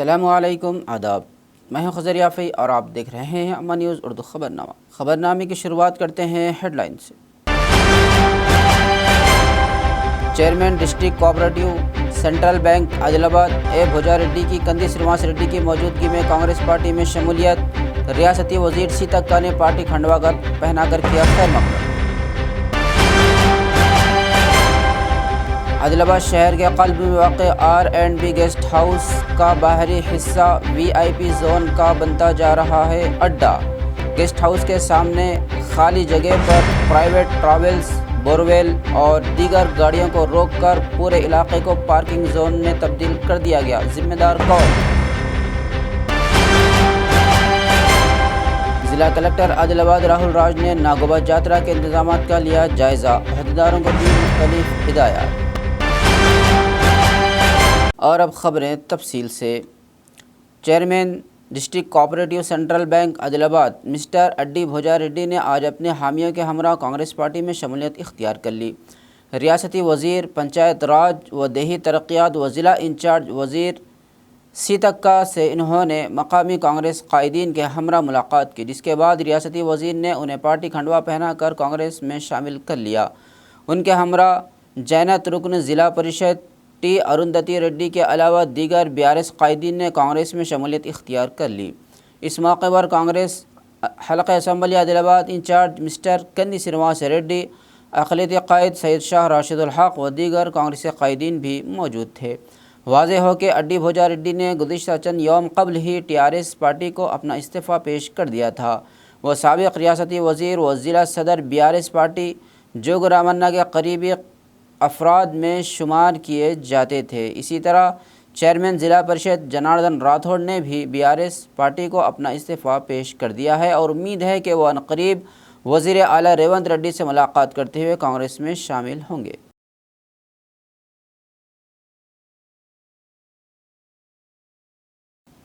अस्सलामुअलैकुम आदाब। मैं हूं खज़र याफ़ी और आप देख रहे हैं अम्मा न्यूज़ उर्दू ख़बरनामा। ख़बरनामे की शुरुआत करते हैं हेडलाइन से। Chairman district cooperative central bank Adilabad A Bhuja Reddy की कंदी श्रीनिवास रेड्डी की मौजूदगी में कांग्रेस पार्टी में शमूलियत। रियासती वज़ीर सीतक्का ने पार्टी खंडवा पहनाकर किया खैर मकदम। आदिलाबाद शहर के क़ल्ब में वाक़ R&B गेस्ट हाउस का बाहरी हिस्सा VIP जोन का बनता जा रहा है अड्डा। गेस्ट हाउस के सामने खाली जगह पर प्राइवेट ट्रैवल्स, बोरवेल और दीगर गाड़ियों को रोककर पूरे इलाके को पार्किंग जोन में तब्दील कर दिया गया। जिम्मेदार कौन? ज़िला कलेक्टर आदिलाबाद राहुल राज ने नागोबा यात्रा के इंतजामात का लिया जायज़ा। अहदेदारों को दी मुख्तलिफ हिदायत। और अब ख़बरें तफसील से। Chairman district cooperative central bank Adilabad mister Addi Bhuja Reddy ने आज अपने हामियों के हमरा कांग्रेस पार्टी में शमूलियत इख्तियार कर ली। रियासती वज़ीर पंचायत राज व देही तरक्यात व ज़िला इंचार्ज वज़ीर सीतक्का से इन्होंने मकामी कांग्रेस कायदीन के हमरा मुलाकात की, जिसके बाद रियासती वज़ीर ने उन्हें पार्टी खंडवा पहना कर कांग्रेस में शामिल कर लिया। उनके हमरा जैनत रुकन ज़िला परिषद टी अरुंधति रेड्डी के अलावा दीगर BRS कायदीन ने कांग्रेस में शमूलियत इख्तियार कर ली। इस मौके पर कांग्रेस हल्का असम्बली आदिलाबाद इंचार्ज मिस्टर कंदी श्रीनिवास रेड्डी, अक़लियती कायद सैयद शाह राशिदुल हक़ व दीगर कांग्रेसी कायदीन भी मौजूद थे। वाज़ेह हो कि अड्डी भुजा रेड्डी ने गुज़िश्ता चंद यौम कबल ही TRS पार्टी को अपना इस्तीफ़ा पेश कर दिया था। वह साबिक़ रियासती वज़ीर व ज़िला सदर BRS पार्टी जोग रामन्ना के करीबी अफराद में शुमार किए जाते थे। इसी तरह चेयरमैन ज़िला परिषद जनार्दन राठौड़ ने भी BRS पार्टी को अपना इस्तीफ़ा पेश कर दिया है और उम्मीद है कि वह अनक़रीब वज़ीर आला रेवंत रेड्डी से मुलाकात करते हुए कांग्रेस में शामिल होंगे।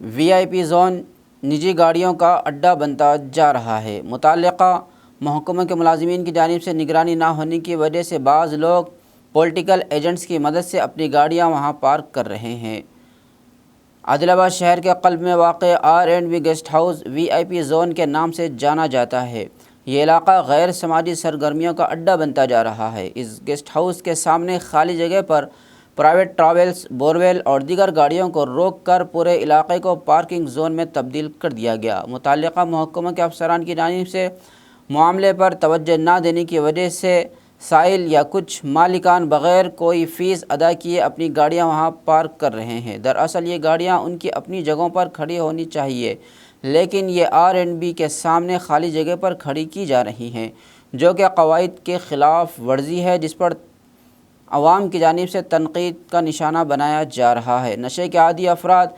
VIP जोन निजी गाड़ियों का अड्डा बनता जा रहा है। मुताल्लिक़ा महकमे के मुलाज़िमीन की जानिब से निगरानी ना होने की वजह से बाज़ लोग पॉलिटिकल एजेंट्स की मदद से अपनी गाड़ियां वहां पार्क कर रहे हैं। आदिलाबाद शहर के क़ल्ब में वाक़ R&B guest house VIP zone के नाम से जाना जाता है। ये इलाका गैर समाजी सरगर्मियों का अड्डा बनता जा रहा है। इस गेस्ट हाउस के सामने खाली जगह पर प्राइवेट ट्रैवल्स, बोरवेल और दीगर गाड़ियों को रोक कर पूरे इलाके को पार्किंग जोन में तब्दील कर दिया गया। मुताल्लिक़ा महकमे के अफसरान की जानिब से मामले पर तवज्जो न देने की वजह से साइल या कुछ मालिकान बग़ैर कोई फ़ीस अदा किए अपनी गाड़ियां वहां पार्क कर रहे हैं। दरअसल ये गाड़ियां उनकी अपनी जगहों पर खड़ी होनी चाहिए, लेकिन ये R&B के सामने खाली जगह पर खड़ी की जा रही हैं, जो कि क़वाइद के ख़िलाफ़ वर्जी है, जिस पर अवाम की जानिब से तनक़ीद का निशाना बनाया जा रहा है। नशे के आदी अफराद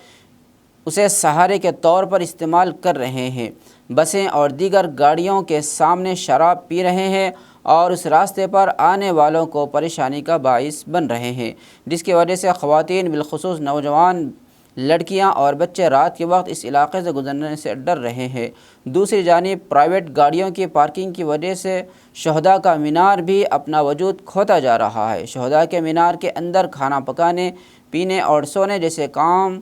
उसे सहारे के तौर पर इस्तेमाल कर रहे हैं। बसें और दीगर गाड़ियों के सामने शराब पी रहे हैं और उस रास्ते पर आने वालों को परेशानी का बाइस बन रहे हैं, जिसकी वजह से ख़वातीन बिलख़ुसूस नौजवान लड़कियां और बच्चे रात के वक्त इस इलाके से गुजरने से डर रहे हैं। दूसरी जानिब प्राइवेट गाड़ियों की पार्किंग की वजह से शहदा का मीनार भी अपना वजूद खोता जा रहा है। शहदा के मीनार के अंदर खाना पकाने, पीने और सोने जैसे काम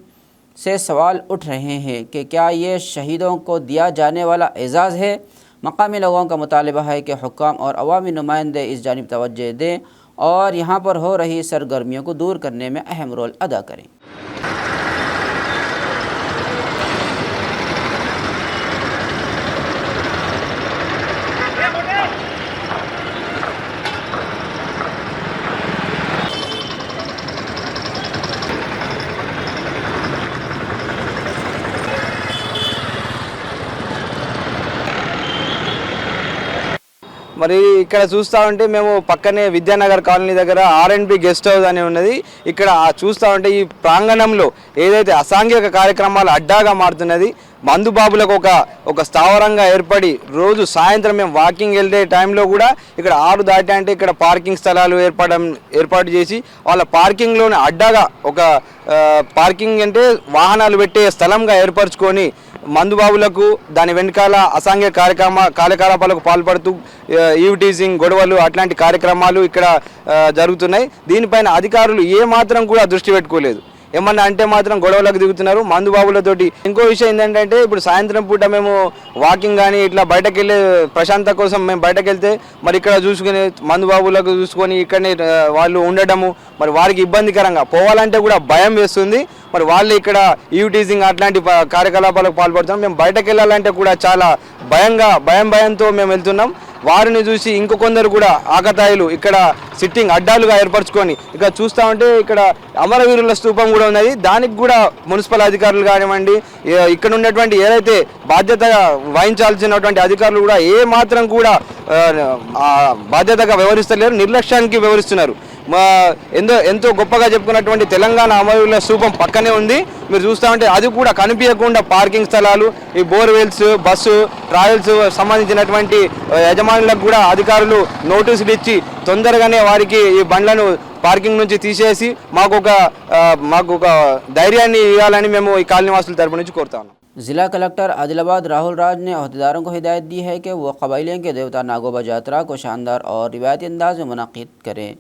से सवाल उठ रहे हैं कि क्या ये शहीदों को दिया जाने वाला एजाज़ है। मकामी लोगों का मुतालबा है कि हुक्काम और अवामी नुमाइंदे इस जानिब तवज्जो दें और यहाँ पर हो रही सरगर्मियों को दूर करने में अहम रोल अदा करें। మరి ఇక్కడ చూస్తా ఉంటే మేము పక్కనే విద్యానగర్ కాలనీ దగ్గర R&B గెస్ట్ హౌస్ అని ఉన్నది. ఇక్కడ చూస్తా ఉంటే ఈ ప్రాంగణంలో ఏదైతే అసాంఘిక కార్యక్రమాలు అడ్డాగా మారుతున్నది, మందుబాబులకు ఒక స్థావరంగా ఏర్పడి రోజు సాయంత్రం మేము వాకింగ్ వెళ్ళే టైంలో కూడా ఇక్కడ 6 దాటి అంటే ఇక్కడ పార్కింగ్ స్థలాలు ఏర్పాటు చేసి వాళ్ళ పార్కింగ్లోనే అడ్డాగా ఒక పార్కింగ్ అంటే వాహనాలు పెట్టే స్థలంగా ఏర్పరచుకొని మందుబాబులకు దాని వెనకాల అసాంఘిక కార్యకలాపాలకు పాల్పడుతూ ఈవ్ టీజింగ్, గొడవలు అట్లాంటి కార్యక్రమాలు ఇక్కడ జరుగుతున్నాయి. దీనిపైన అధికారులు ఏ మాత్రం కూడా దృష్టి పెట్టుకోలేదు. ఏమన్నా అంటే మాత్రం గొడవలకు దిగుతున్నారు మందు బాబులతోటి. ఇంకో విషయం ఏంటంటే ఇప్పుడు సాయంత్రం పూట మేము వాకింగ్ కానీ ఇట్లా బయటకు వెళ్ళే ప్రశాంతత కోసం మేము బయటకు వెళ్తే మరి ఇక్కడ చూసుకుని మందు బాబులకు చూసుకొని ఇక్కడనే వాళ్ళు ఉండడము మరి వారికి ఇబ్బందికరంగా పోవాలంటే కూడా భయం వేస్తుంది. మరి వాళ్ళు ఇక్కడ టీజింగ్ అట్లాంటి కార్యకలాపాలకు పాల్పడుతున్నాం. మేము బయటకు వెళ్ళాలంటే కూడా చాలా భయంతో మేము వెళ్తున్నాం. వారిని చూసి ఇంకొందరు కూడా ఆకతాయిలు ఇక్కడ సిట్టింగ్ అడ్డాలుగా ఏర్పరచుకొని ఇక్కడ చూస్తూ ఉంటే ఇక్కడ అమరవీరుల స్తూపం కూడా ఉన్నది. దానికి కూడా మున్సిపల్ అధికారులు కానివ్వండి ఇక్కడ ఉన్నటువంటి ఏదైతే బాధ్యత వహించాల్సినటువంటి అధికారులు కూడా ఏ మాత్రం కూడా బాధ్యతగా వ్యవహరిస్తలేరు, నిర్లక్ష్యానికి వ్యవహరిస్తున్నారు. ఎంతో గొప్పగా చెప్పుకున్నటువంటి తెలంగాణ అమరవీరుల స్తూపం పక్కనే ఉంది. మీరు చూస్తూ ఉంటే అది కూడా కనిపించకుండా పార్కింగ్ స్థలాలు, ఈ బోర్వెల్స్, బస్సు ట్రావెల్స్ సంబంధించినటువంటి యజమానులకు కూడా అధికారులు నోటీసులు ఇచ్చి తొందరగానే వారికి ఈ బండ్లను పార్కింగ్ నుంచి తీసేసి మాకు ఒక ధైర్యాన్ని ఇవ్వాలని మేము ఈ కాలనీవాసుల తరపు నుంచి కోరుతా ఉన్నాం. ज़िला कलेक्टर आदिलाबाद राहुल राज ने अहदेदारों को हिदायत दी है कि वो कबाइलियों के देवता नागोबा यात्रा को शानदार और रिवायती अंदाज में मुनक़िद करें।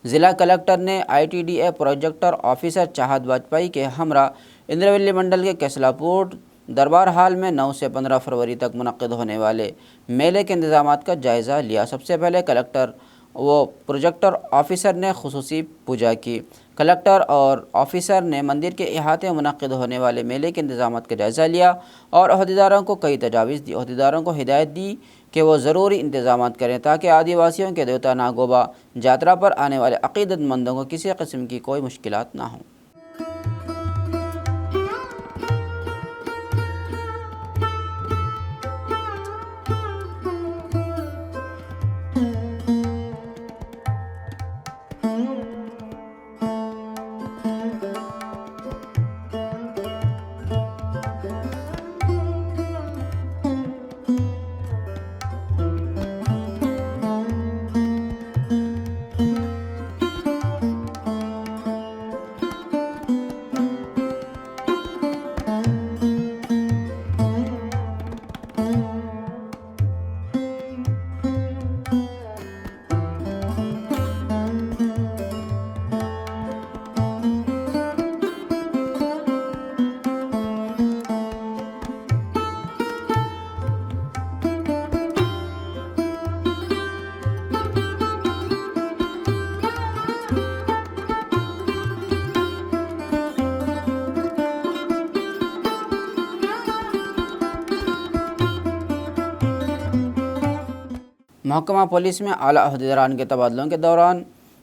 ज़िला कलेक्टर ने ITDA प्रोजेक्टर ऑफिसर चाहत वाजपेयी के हमरा इंद्रवल्ली मंडल के केसलापुर दरबार हाल में 9 से 15 फरवरी तक मुनक़िद होने वाले मेले के इंतज़ामात का जायज़ा लिया। सबसे पहले कलेक्टर वो प्रोजेक्टर ऑफिसर ने खुसूसी पूजा की। कलेक्टर और ऑफिसर ने मंदिर के अहाते में मुनक़िद होने वाले मेले के इंतज़ामात का जायज़ा लिया और अहदेदारों को कई तजावीज़ दी। अहदेदारों को हिदायत दी कि वो ज़रूरी इंतज़ामात करें ताकि आदिवासियों के देवता नागोबा यात्रा पर आने वाले अक़ीदतमंदों को किसी किस्म की कोई मुश्किलात ना हों। महकमा पुलिस में आला अहदेदारान के तबादलों के दौरान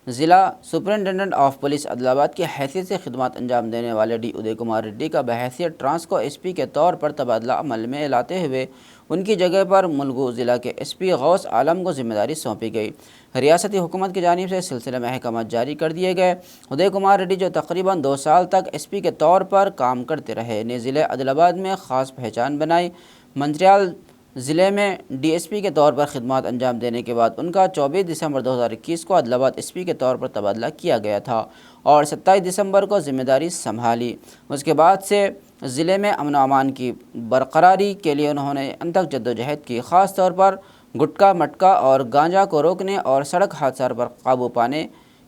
ज़िला सुपरिटेंडेंट ऑफ पुलिस आदिलाबाद की हैसियत से खिदमत अंजाम देने वाले डी उदय कुमार रेड्डी का बहैसियत ट्रांसको SP के तौर पर तबादला अमल में लाते हुए उनकी जगह पर मुलगू ज़िला के SP गौस आलम को जिम्मेदारी सौंपी गई। रियासती हुकूमत की जानिब से इस सिलसिले में अहकाम जारी कर दिए गए। उदय कुमार रेड्डी जो तकरीबन 2 साल तक SP के तौर पर काम करते रहे ने ज़िले आदिलाबाद में ख़ास पहचान बनाई। मंत्रियाल ज़िले में DSP के तौर पर खिदमत अंजाम देने के बाद उनका 24 दिसंबर 2021 को आदिलाबाद SP के तौर पर तबादला किया गया था और 27 दिसंबर को ज़िम्मेदारी संभाली। उसके बाद से ज़िले में अमन अमान की बरकरारी के लिए उन्होंने अनथक जद्दोजहद की। ख़ास तौर पर गुटखा मटका और गांजा को रोकने और सड़क हादसा पर काबू पाने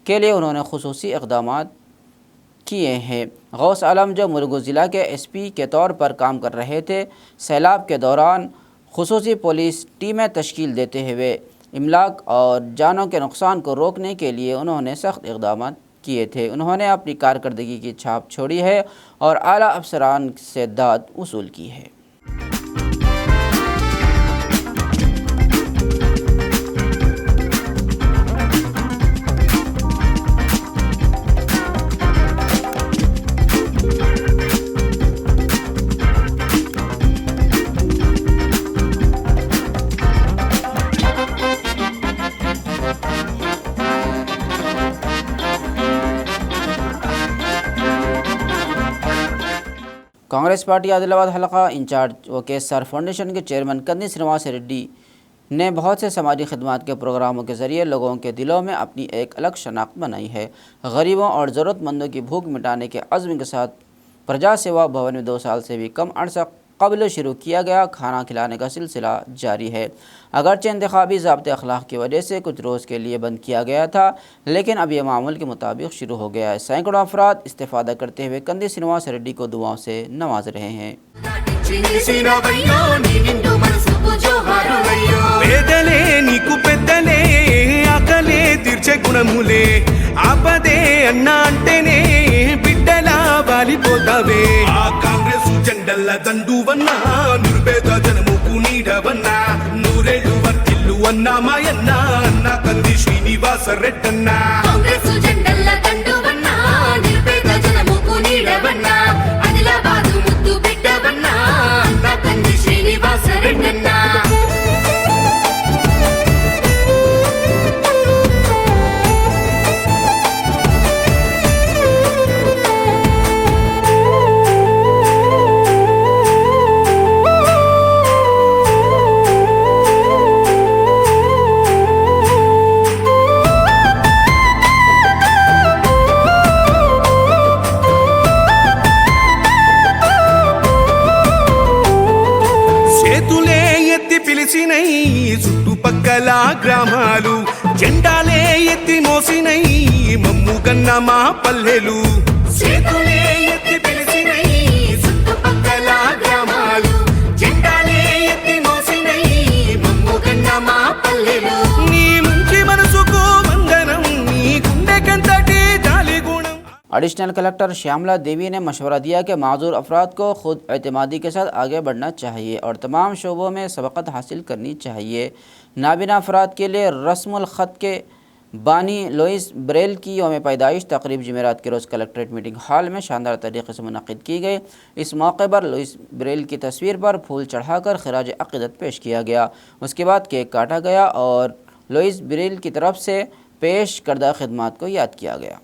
के लिए उन्होंने खुसूसी इक़दामात किए हैं। गौस आलम जो मुलगू ज़िला के SP के तौर पर काम कर रहे थे, सैलाब के दौरान खुसूसी पुलिस टीमें तश्कील देते हुए इमलाक और जानों के नुकसान को रोकने के लिए उन्होंने सख्त इक़दाम किए थे। उन्होंने अपनी कारकर्दगी की छाप छोड़ी है और आला अफसरान से दाद वसूल की है। कांग्रेस पार्टी आदिलाबाद हलका इंचार्ज व KSR फाउंडेशन के चेयरमैन कंदी श्रीनिवास रेड्डी ने बहुत से समाजी खिदमत के प्रोग्रामों के ज़रिए लोगों के दिलों में अपनी एक अलग शनाख्त बनाई है। गरीबों और ज़रूरतमंदों की भूख मिटाने के अज़्म के साथ प्रजा सेवा भवन में 2 साल से भी कम अरसा कबल शुरू किया गया खाना खिलाने का सिलसिला जारी है। अगरचे इंतखाबी ज़ाब्ते अखलाक की वजह से कुछ रोज़ के लिए बंद किया गया था, लेकिन अब यह मामूल के मुताबिक शुरू हो गया है। सैकड़ों अफराद इस्तेफ़ादा करते हुए कंदी श्रीनिवास रेड्डी को दुआओं से नवाज रहे हैं। పేదలే నీకు పెద్దలే ఆకలే తీర్చే గుణములే ఆపదే అన్నా అంటేనే బిడ్డలా వాలిపోతావే ఆ కాంగ్రెస్ జెండల్ల దండువన్నా నిర్భేద జనముకు నీడవన్నా నూరేళ్ళు వర్తిల్లు అన్నా మాయన్నా అన్నా కంది శ్రీనివాస రెడ్డన్నా కాంగ్రెస్ జెండల్ల దండువన్నా నిర్భేద జనముకు నీడవన్నా ఆదిలాబాదు ముద్దు బిడ్డవన్నా అన్నా కంది శ్రీనివాస రెడ్డన్నా చుట్టుపక్కల గ్రామాలు జెండాలే ఎత్తి మోసినై మమ్ముగన్న మా పల్లెలు చేతులే ఎత్తి పిలిచినై చుట్టుపక్కల గ్రామాలు జెండాలే ఎత్తి మోసినై మమ్ముగన్న మా పల్లెలు నీ మంచి మనసుకు వందనం నీ గుండెకంతటి జాలి గుణం। एडिशनल कलेक्टर श्यामला देवी ने मशवरा दिया कि माजूर अफराद को खुद एतमादी के साथ आगे बढ़ना चाहिए और तमाम शोबों में सबकत हासिल करनी चाहिए। नाबिना अफराद के लिए रस्मुल ख़त के बानी लुइस ब्रेल की यौम पैदाइश तकरीब जुमेरात के रोज़ कलेक्ट्रेट मीटिंग हॉल में शानदार तरीके से मुनक़िद की गई। इस मौके पर लुइस ब्रेल की तस्वीर पर फूल चढ़ाकर खिराज अक़ीदत पेश किया गया। उसके बाद केक काटा गया और लुइस ब्रेल की तरफ से पेश करदा खिदमात को याद किया गया।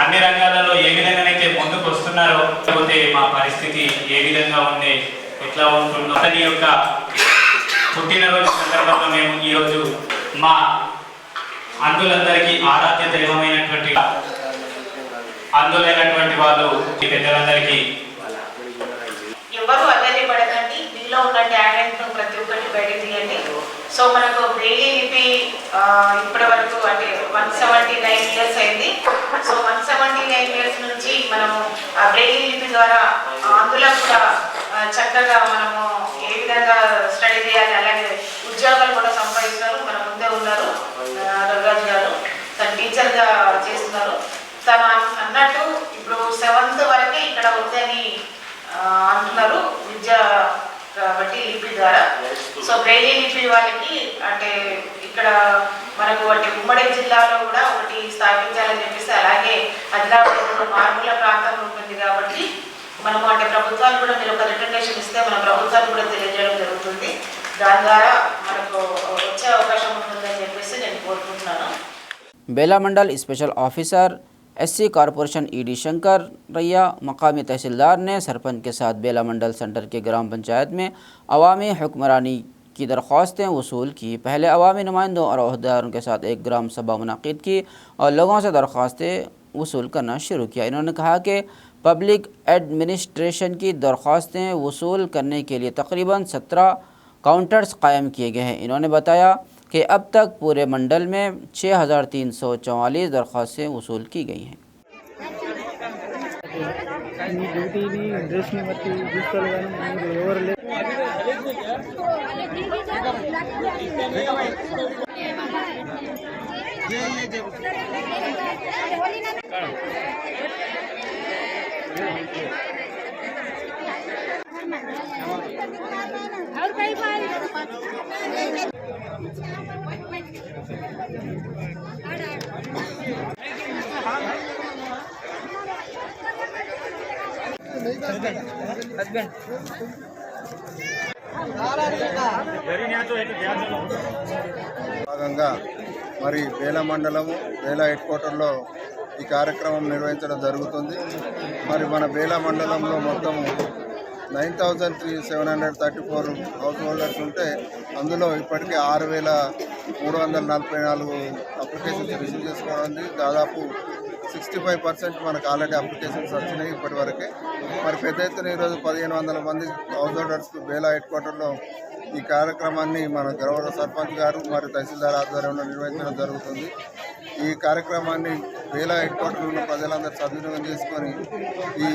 అన్ని రంగాలలో ఏ విధంగానైతే ముందుకు వస్తున్నారో లేకపోతే మా పరిస్థితి ఏ విధంగా ఉంది ఎట్లా ఉంటుందో అతని యొక్క పుట్టినరోజు సందర్భంగా మేము ఈరోజు మా అందులందరికీ ఆరాధ్య దైవమైనటువంటి అందులైనటువంటి వాళ్ళు పెద్దలందరికీ ఎవరు అల్లరి పడకండి, మీలో ఉన్న టాలెంట్ ప్రతి ఒక్కటి బయట తీయండి. సో మనకు బ్రెయిలీ లిపి ఇప్పటి వరకు అంటే 179 ఇయర్స్ అయింది. సో 179 ఇయర్స్ నుంచి మనము ఆ బ్రెయిలీ లిపి ద్వారా అందులో కూడా చక్కగా మనము ఏ విధంగా స్టడీ చేయాలి, అలాగే ఉద్యోగాలు కూడా సంపాదిస్తున్నారు. మన ముందే ఉన్నారు రఘురాజు గారు, తను టీచర్గా చేస్తున్నారు. తను అన్నట్టు ఇప్పుడు 7th వరకే ఇక్కడ ఉందని అంటున్నారు విద్య కాబట్టి లిపి ద్వారా. సో బ్రెయిలీ లిపి వాళ్ళకి అంటే ఇక్కడ మనకు అంటే ఉమ్మడి జిల్లాలో కూడా ఒకటి స్థాపించాలని చెప్పేసి, అలాగే ఆదిలాబాద్ మారుమూల ప్రాంతం ఉంటుంది కాబట్టి మనము అంటే ప్రభుత్వాలు కూడా మీరు ఒక రికమెండేషన్ ఇస్తే మన ప్రభుత్వాలు కూడా తెలియజేయడం జరుగుతుంది. దాని ద్వారా మనకు వచ్చే అవకాశం ఉంటుందని చెప్పేసి నేను కోరుకుంటున్నాను. Bela mandal special officer SC corporation ED Shankar Raiah मकामी तहसीलदार ने सरपंच के साथ बेला मंडल सेंटर के ग्राम पंचायत में अवामी हुक्मरानी की दरख्वास्तें वसूल की। पहले अवामी नुमाइंदों और अहदेदारों के साथ एक ग्राम सभा मुनक़िद की और लोगों से दरख्वास्तें वसूल करना शुरू किया। इन्होंने कहा कि पब्लिक एडमिनिस्ट्रेशन की दरख्वास्तें वसूल करने के लिए तकरीबन 17 काउंटर्स कायम किए गए हैं। इन्होंने बताया कि अब तक पूरे मंडल में 6344 दरख्वास्तें वसूल की गई हैं। और कई बार భాగంగా మరి బేల మండలము బేల హెడ్ క్వార్టర్లో ఈ కార్యక్రమం నిర్వహించడం జరుగుతుంది. మరి మన బేల మండలంలో మొత్తము 9,734 హౌస్ హోల్డర్స్ ఉంటే అందులో ఇప్పటికే 6,344 అప్లికేషన్స్ రిసీవ్ చేసుకోవడం. దాదాపు 65% మనకు ఆల్రెడీ అప్లికేషన్స్ వచ్చినాయి ఇప్పటి వరకే. మరి పెద్ద ఎత్తున ఈరోజు 1,500 మంది హౌస్ హోల్డర్స్ బేలా హెడ్ క్వార్టర్లో ఈ కార్యక్రమాన్ని మన గౌరవ సర్పంచ్ గారు మరియు తహసీల్దార్ ఆధ్వర్యంలో నిర్వహించడం జరుగుతుంది. ఈ కార్యక్రమాన్ని బేలా హెడ్ క్వార్టర్లో ఉన్న ప్రజలందరూ సద్వినియోగం చేసుకొని ఈ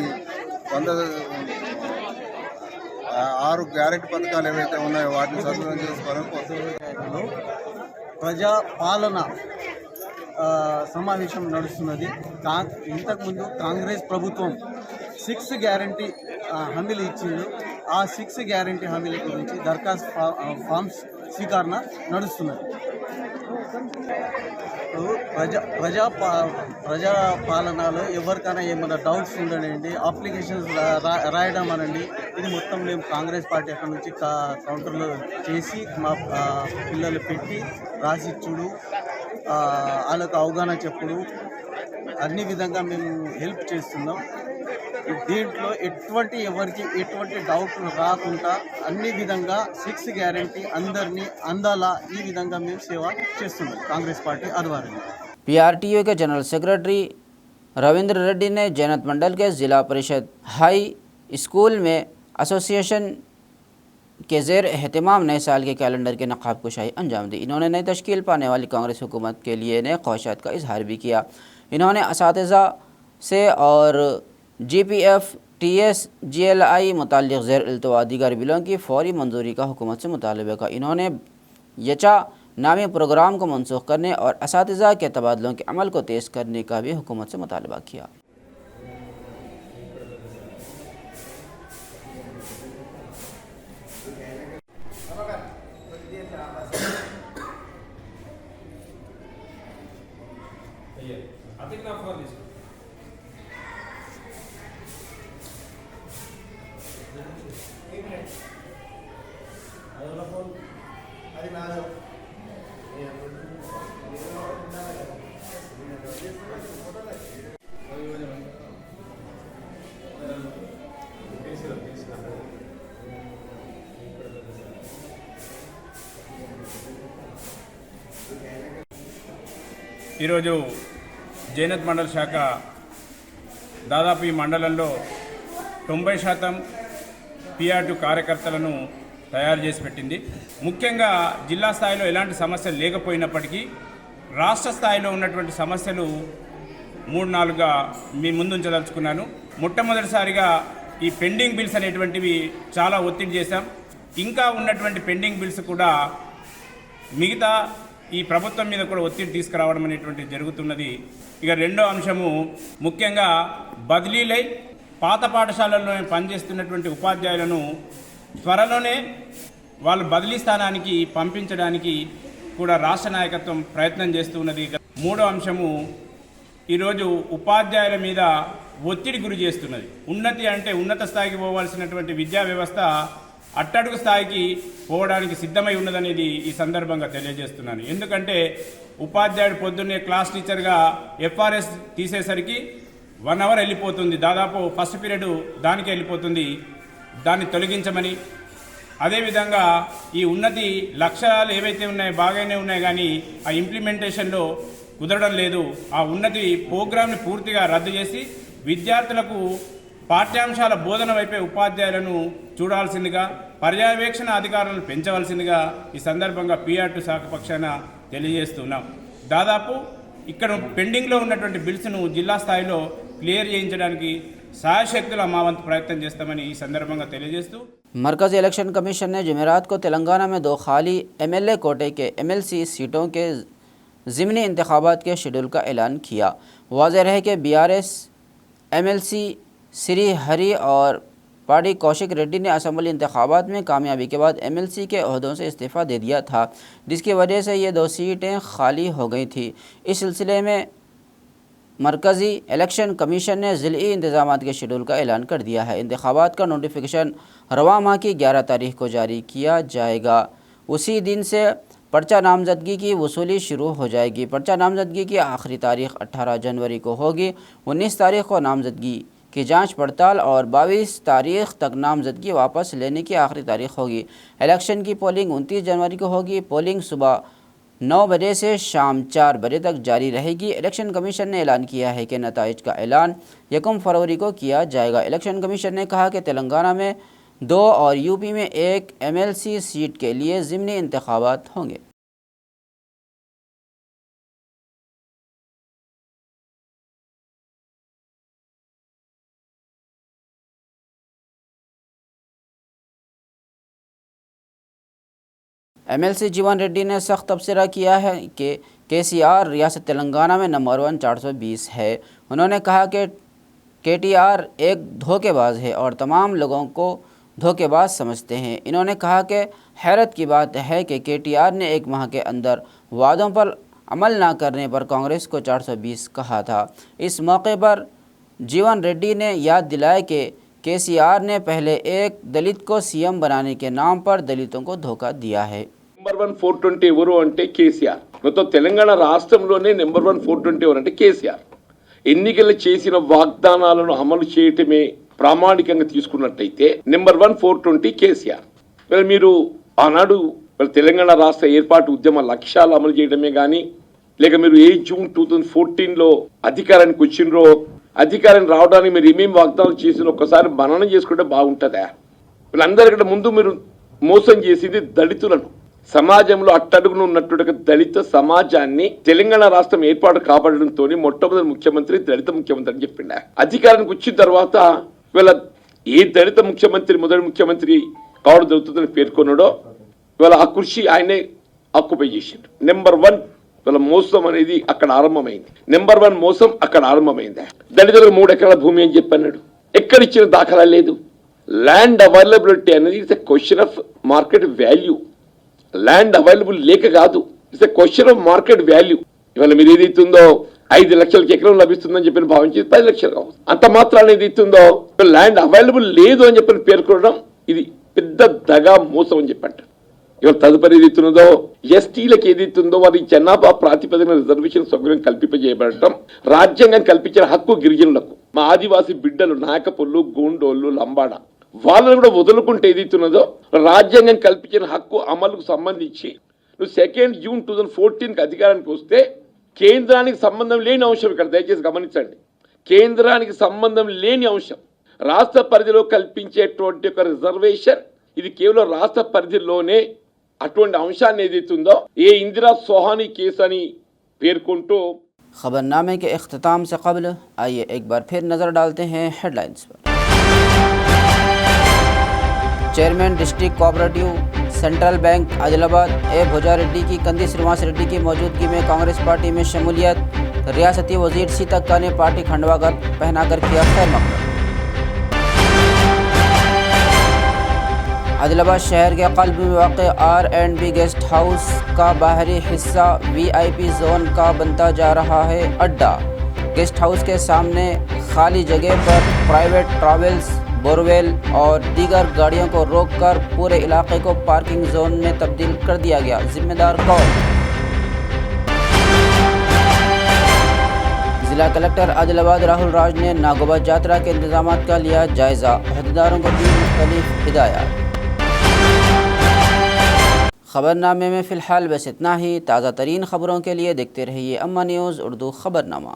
6 గ్యారెంటీ పథకాలు ఏవైతే ఉన్నాయో వాటిని సద్వినియోగం చేసుకోవాలని కోరుతున్నాను. ప్రజా పాలన సమావేశం నడుస్తున్నది. ఇంతకుముందు కాంగ్రెస్ ప్రభుత్వం 6 గ్యారంటీ హామీలు ఇచ్చింది. ఆ 6 గ్యారంటీ హామీల గురించి దరఖాస్తు ఫామ్స్ స్వీకరణ నడుస్తున్నది. ప్రజా పాలనలో ఎవరికైనా ఏమైనా డౌట్స్ ఉండనండి, అప్లికేషన్స్ రాయడం అనండి, ఇది మొత్తం మేము కాంగ్రెస్ పార్టీ అక్కడ నుంచి కౌంటర్లో చేసి మా పిల్లలు పెట్టి రాసిచ్చుడు, వాళ్ళకు అవగాహన చెప్పుడు, అన్ని విధంగా మేము హెల్ప్ చేస్తున్నాం. దీంట్లో ఎవరికి ఎటువంటి డౌట్లు రాకుండా అన్ని విధంగా 6 గ్యారెంటీ అందరినీ అందాలా ఈ విధంగా మేము సేవ చేస్తున్నాం కాంగ్రెస్ పార్టీ ఆధ్వర్యంలో. पीआरटीयू के जनरल सेक्रेटरी रविंद्र रेड्डी ने जैनत मंडल के ज़िला परिषद हाई स्कूल में एसोसिएशन के ज़ेर एहतमाम नए साल के कैलेंडर के नक़ाब कुशाई अंजाम दी। इन्होंने नई तश्कील पाने वाली कांग्रेस हुकूमत के लिए नए ख्वाहिशात का इजहार भी किया। इन्होंने असातिज़ा से और GPF TS GLI मुताल्लिक़ ज़ेर इल्तवा दीगर बिलों की फ़ौरी मंजूरी का हुकूमत से मुतालबा का। इन्होंने यचा नामी प्रोग्राम को मनसूख करने और असातिज़ा के तबादलों के अमल को तेज़ करने का भी हुकूमत से मुतालबा किया। ఈరోజు జైనత్ మండల శాఖ దాదాపు ఈ మండలంలో 90% పిఆర్2 కార్యకర్తలను తయారు చేసి పెట్టింది. ముఖ్యంగా జిల్లా స్థాయిలో ఎలాంటి సమస్యలు లేకపోయినప్పటికీ రాష్ట్ర స్థాయిలో ఉన్నటువంటి సమస్యలు 3-4గా మీ ముందుంచదలుచుకున్నాను. మొట్టమొదటిసారిగా ఈ పెండింగ్ బిల్స్ అనేటువంటివి చాలా ఒత్తిడి చేశాం. ఇంకా ఉన్నటువంటి పెండింగ్ బిల్స్ కూడా మిగతా ఈ ప్రభుత్వం మీద కూడా ఒత్తిడి తీసుకురావడం అనేటువంటిది జరుగుతున్నది. ఇక రెండో అంశము ముఖ్యంగా బదిలీలై పాత పాఠశాలల్లో పనిచేస్తున్నటువంటి ఉపాధ్యాయులను త్వరలోనే వాళ్ళు బదిలీ స్థానానికి పంపించడానికి కూడా రాష్ట్ర నాయకత్వం ప్రయత్నం చేస్తున్నది. మూడో అంశము ఈరోజు ఉపాధ్యాయుల మీద ఒత్తిడి గురి చేస్తున్నది. ఉన్నతి అంటే ఉన్నత స్థాయికి పోవాల్సినటువంటి విద్యా వ్యవస్థ అట్టడుగు స్థాయికి పోవడానికి సిద్ధమై ఉన్నదనేది ఈ సందర్భంగా తెలియజేస్తున్నాను. ఎందుకంటే ఉపాధ్యాయుడు పొద్దున్నే క్లాస్ టీచర్గా FRS తీసేసరికి 1 అవర్ వెళ్ళిపోతుంది, దాదాపు ఫస్ట్ పీరియడ్ దానికి వెళ్ళిపోతుంది. దాన్ని తొలగించమని, అదేవిధంగా ఈ ఉన్నతి లక్ష్యాలు ఏవైతే ఉన్నాయో బాగానే ఉన్నాయి, కానీ ఆ ఇంప్లిమెంటేషన్లో కుదరడం లేదు. ఆ ఉన్నతి ప్రోగ్రామ్ని పూర్తిగా రద్దు చేసి విద్యార్థులకు పాఠ్యాంశాల బోధన వైపే ఉపాధ్యాయులను చూడాల్సిందిగా, పర్యవేక్షణ అధికారులను పెంచవలసిందిగా ఈ సందర్భంగా పిఆర్2 శాఖ పక్షాన తెలియజేస్తున్నాం. దాదాపు ఇక్కడ పెండింగ్లో ఉన్నటువంటి బిల్స్ను జిల్లా స్థాయిలో క్లియర్ చేయించడానికి సాయశక్తుల మా వంతు ప్రయత్నం చేస్తామని ఈ సందర్భంగా తెలియజేస్తూ मरकज़ी इलेक्शन कमीशन ने जुमेरात को तेलंगाना में 2 खाली MLA कोटे के MLC सीटों के ज़िमनी इंतखाबात के शेड्यूल का ऐलान किया। वाज़ेह रहे कि BRS MLC श्री हरी और पाडी कौशिक रेड्डी ने असम्बली इंतखाबात में कामयाबी के बाद MLC के ओहदों से इस्तीफ़ा दे दिया था, जिसकी वजह से ये 2 सीटें खाली हो गई थी। इस सिलसिले में मरकज़ी इलेक्शन कमीशन ने ज़िली इंतज़ामात के शेड्यूल का ऐलान कर दिया है। इंतखाबात का नोटिफिकेशन रवा माह की 11 तारीख को जारी किया जाएगा। उसी दिन से पर्चा नामजदगी की वसूली शुरू हो जाएगी। पर्चा नामजदगी की आखिरी तारीख 18 जनवरी को होगी। 19 तारीख को नामजदगी की जांच पड़ताल और 22 तारीख तक नामजदगी वापस लेने की आखिरी तारीख होगी। इलेक्शन की पोलिंग 29 जनवरी को होगी। पोलिंग सुबह 9 बजे से शाम 4 बजे तक जारी रहेगी। इलेक्शन कमीशन ने ऐलान किया है कि नताइज का ऐलान 1 फरवरी को किया जाएगा। इलेक्शन कमीशन ने कहा कि तेलंगाना में 2 और यूपी में 1 MLC सीट के लिए ज़िमनी इंतखाबात होंगे। MLC जीवन रेड्डी ने सख्त तबसरा किया है कि KCR रियासत तेलंगाना में नंबर 1 420 है। उन्होंने कहा कि KTR एक धोखेबाज है और तमाम लोगों को धोखेबाज समझते हैं। इन्होंने कहा कि हैरत की बात है कि KTR ने 1 माह के अंदर वादों पर अमल न करने पर कांग्रेस को 420 कहा था। इस मौके पर जीवन रेड्डी ने याद दिलाया कि KCR ने पहले एक दलित को CM बनाने के नाम पर दलितों को धोखा दिया है। నెంబర్ 1 420 ఎవరు అంటే కేసీఆర్. మొత్తం తెలంగాణ రాష్ట్రంలోనే నెంబర్ 1 420 ఎవరు అంటే కేసీఆర్. ఎన్నికలు చేసిన వాగ్దానాలను అమలు చేయటమే ప్రామాణికంగా తీసుకున్నట్టయితే నెంబర్ 1 420 కేసీఆర్. మీరు ఆనాడు తెలంగాణ రాష్ట్ర ఏర్పాటు ఉద్యమ లక్ష్యాలు అమలు చేయడమే కానీ లేక మీరు 8 జూన్ 2014లో అధికారానికి వచ్చినరో అధికారం రావడానికి మీరు ఏమేమి వాగ్దానాలు చేసినా ఒక్కసారి మననం చేసుకుంటే బాగుంటుందా? వీళ్ళందరికంటే ముందు మీరు మోసం చేసింది దళితులను. సమాజంలో అట్టడుగున ఉన్నటువంటి దళిత సమాజాన్ని తెలంగాణ రాష్ట్రం ఏర్పాటు కాపాడడంతో మొట్టమొదటి ముఖ్యమంత్రి దళిత ముఖ్యమంత్రి అని చెప్పిండ. అధికారానికి వచ్చిన తర్వాత వీళ్ళ ఏ దళిత ముఖ్యమంత్రి మొదటి ముఖ్యమంత్రి కావడం జరుగుతుందని పేర్కొన్నాడో వీళ్ళ ఆ కృషి ఆయనే ఆక్యుపై చేసిండు. నెంబర్ 1 వీళ్ళ మోసం అనేది అక్కడ ఆరంభమైంది. నెంబర్ 1 మోసం అక్కడ ఆరంభమైంది. దళితులకు 3 ఎకరాల భూమి అని చెప్పన్నాడు. ఎక్కడిచ్చిన దాఖలా లేదు. ల్యాండ్ అవైలబిలిటీ అనేది it's a question of market value. Land available లేక కాదు, it's a question of market value. ఇవాళ మీరు ఏదైతుందో 5 లక్షలకి ఎకరం లభిస్తుందని చెప్పి భావించేది 10 లక్షలు కావచ్చు. అంత మాత్రాన్ని ఏదైతుందో ల్యాండ్ అవైలబుల్ లేదు అని చెప్పి పేర్కొనడం ఇది పెద్ద దగా మోసం అని చెప్పంట. ఇవాళ తదుపరి ఏదైతున్నదో ఎస్టీలకు ఏదైతుందో వారి జనాభా ప్రాతిపదికన రిజర్వేషన్ సౌకర్యం కల్పింపజేయబడటం, రాజ్యాంగం కల్పించిన హక్కు గిరిజనులకు, మా ఆదివాసీ బిడ్డలు నాయకపుల్లు, గోండోళ్ళు, లంబాడ వాళ్ళని కూడా వదులుకుంటే ఏదైతున్నదో రాజ్యాంగం కల్పించిన హక్కు అమలుకు సంబంధించి నువ్వు 2 జూన్ 2014కి అధికారానికి వస్తే కేంద్రానికి సంబంధం లేని అంశం ఇక్కడ దయచేసి గమనించండి. కేంద్రానికి సంబంధం లేని అంశం రాష్ట్ర పరిధిలో కల్పించేటువంటి ఒక రిజర్వేషన్ ఇది కేవలం రాష్ట్ర పరిధిలోనే అటువంటి అంశాన్ని ఏదైతుందో ఏ ఇందిరా సోహానీ కేసు అని పేర్కొంటూ खबरनामे के इख्तिताम से कबल आइए एक बार फिर नज़र डालते हैं हेडलाइंस पर। Chairman district cooperative central bank Adilabad A Bhuja Reddy की कंदी श्रीनिवास रेड्डी की मौजूदगी में कांग्रेस पार्टी में शमूलियत। रियासती वजीर सीतक्का ने पार्टी खंडवा पहनाकर किया खैर मकदम। आदिलाबाद शहर के क़ल्ब में वाक़े R&B गेस्ट हाउस का बाहरी हिस्सा VIP जोन का बनता जा रहा है अड्डा। गेस्ट हाउस के सामने खाली जगह पर प्राइवेट ट्रैवल्स, बोरवेल और दीगर गाड़ियों को रोककर पूरे इलाके को पार्किंग जोन में तब्दील कर दिया गया। जिम्मेदार कौन? जिला कलेक्टर आदिलाबाद राहुल राज ने नागोबा यात्रा के इंतजामात का लिया जायज़ा। अहदेदारों को दी मुख्तलिफ हिदायत। खबरनामे में फ़िलहाल बस इतना ही। ताज़ा तरीन खबरों के लिए देखते रहिए अम्मा न्यूज़ उर्दू खबरनामा।